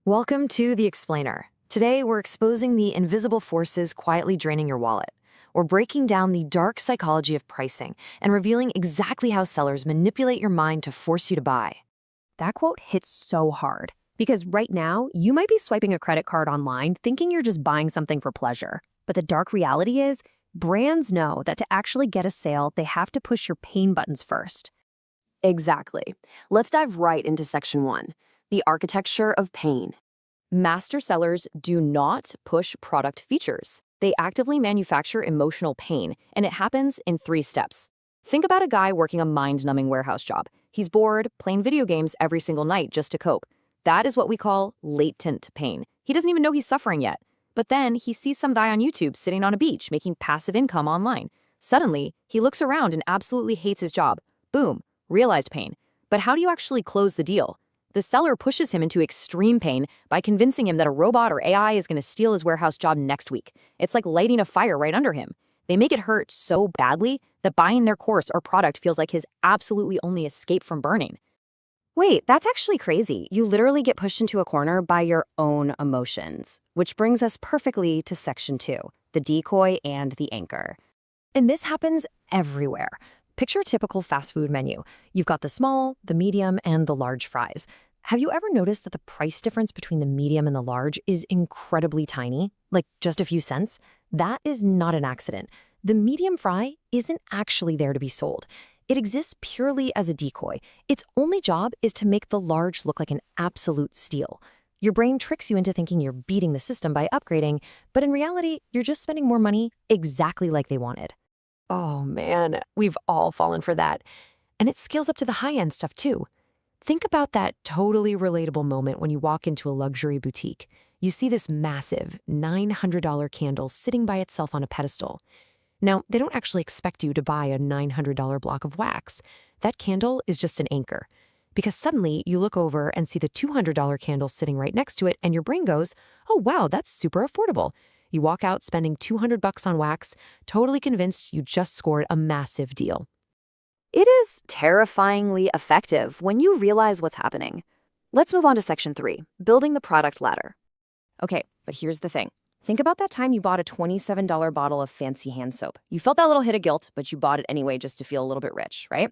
Welcome to The Explainer. Today, we're exposing the invisible forces quietly draining your wallet. We're breaking down the dark psychology of pricing and revealing exactly how sellers manipulate your mind to force you to buy. That quote hits so hard because right now, you might be swiping a credit card online thinking you're just buying something for pleasure. But the dark reality is, brands know that to actually get a sale, they have to push your pain buttons first. Exactly. Let's dive right into Section 1, the architecture of pain. Master sellers do not push product features. They actively manufacture emotional pain, and it happens in 3 steps. Think about a guy working a mind-numbing warehouse job. He's bored, playing video games every single night just to cope. That is what we call latent pain. He doesn't even know he's suffering yet. But then he sees some guy on YouTube sitting on a beach making passive income online. Suddenly, he looks around and absolutely hates his job. Boom, realized pain. But how do you actually close the deal? The seller pushes him into extreme pain by convincing him that a robot or AI is going to steal his warehouse job next week. It's like lighting a fire right under him. They make it hurt so badly that buying their course or product feels like his absolutely only escape from burning. Wait, that's actually crazy. You literally get pushed into a corner by your own emotions, which brings us perfectly to Section 2, the decoy and the anchor. And this happens everywhere. Picture a typical fast food menu. You've got the small, the medium, and the large fries. Have you ever noticed that the price difference between the medium and the large is incredibly tiny, like just a few cents? That is not an accident. The medium fry isn't actually there to be sold. It exists purely as a decoy. Its only job is to make the large look like an absolute steal. Your brain tricks you into thinking you're beating the system by upgrading, but in reality, you're just spending more money exactly like they wanted. Oh man, we've all fallen for that. And it scales up to the high-end stuff too. Think about that totally relatable moment when you walk into a luxury boutique. You see this massive $900 candle sitting by itself on a pedestal. Now, they don't actually expect you to buy a $900 block of wax. That candle is just an anchor. Because suddenly you look over and see the $200 candle sitting right next to it, and your brain goes, oh wow, that's super affordable. You walk out spending $200 on wax, totally convinced you just scored a massive deal. It is terrifyingly effective when you realize what's happening. Let's move on to Section 3, building the product ladder. Okay, but here's the thing. Think about that time you bought a $27 bottle of fancy hand soap. You felt that little hit of guilt, but you bought it anyway just to feel a little bit rich, right?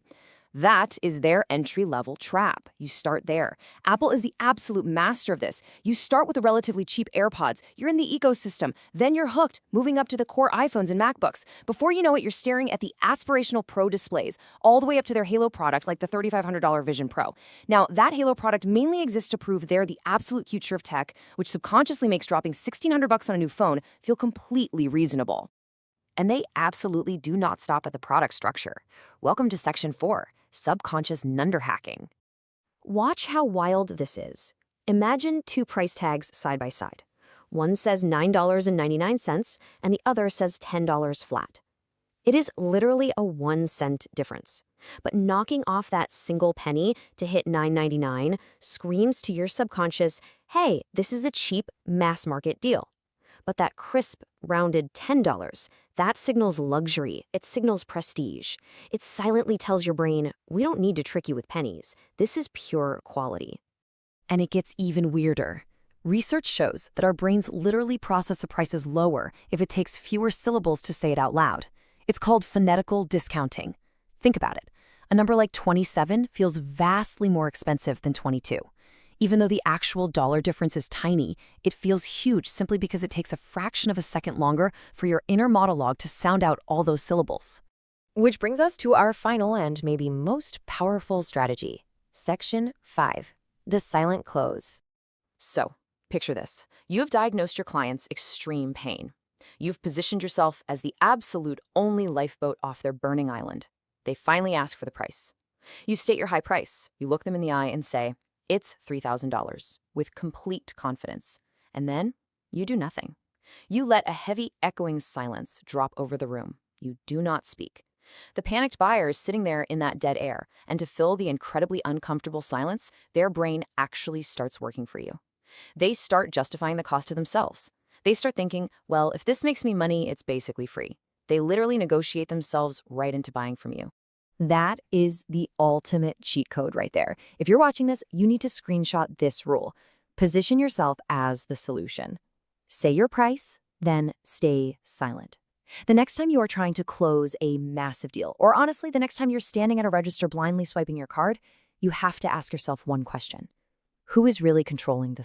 That is their entry-level trap. You start there. Apple is the absolute master of this. You start with the relatively cheap AirPods. You're in the ecosystem. Then you're hooked, moving up to the core iPhones and MacBooks. Before you know it, you're staring at the aspirational Pro displays, all the way up to their Halo product like the $3,500 Vision Pro. Now, that Halo product mainly exists to prove they're the absolute future of tech, which subconsciously makes dropping $1,600 on a new phone feel completely reasonable. And they absolutely do not stop at the product structure. Welcome to Section 4. Subconscious Nunderhacking. Watch how wild this is. Imagine 2 price tags side by side. One says $9.99 and the other says $10 flat. It is literally a 1-cent difference. But knocking off that single penny to hit $9.99 screams to your subconscious, hey, this is a cheap mass market deal. But that crisp, rounded $10, that signals luxury. It signals prestige. It silently tells your brain, we don't need to trick you with pennies. This is pure quality. And it gets even weirder. Research shows that our brains literally process a price as lower if it takes fewer syllables to say it out loud. It's called phonetical discounting. Think about it. A number like 27 feels vastly more expensive than 22. Even though the actual dollar difference is tiny, it feels huge simply because it takes a fraction of a second longer for your inner monologue to sound out all those syllables. Which brings us to our final and maybe most powerful strategy, Section 5, the silent close. So, picture this. You have diagnosed your client's extreme pain. You've positioned yourself as the absolute only lifeboat off their burning island. They finally ask for the price. You state your high price. You look them in the eye and say, it's $3,000 with complete confidence. And then you do nothing. You let a heavy echoing silence drop over the room. You do not speak. The panicked buyer is sitting there in that dead air, and to fill the incredibly uncomfortable silence, their brain actually starts working for you. They start justifying the cost to themselves. They start thinking, well, if this makes me money, it's basically free. They literally negotiate themselves right into buying from you. That is the ultimate cheat code right there. If you're watching this, you need to screenshot this rule. Position yourself as the solution. Say your price, then stay silent. The next time you are trying to close a massive deal, or honestly, the next time you're standing at a register blindly swiping your card, you have to ask yourself one question. Who is really controlling this?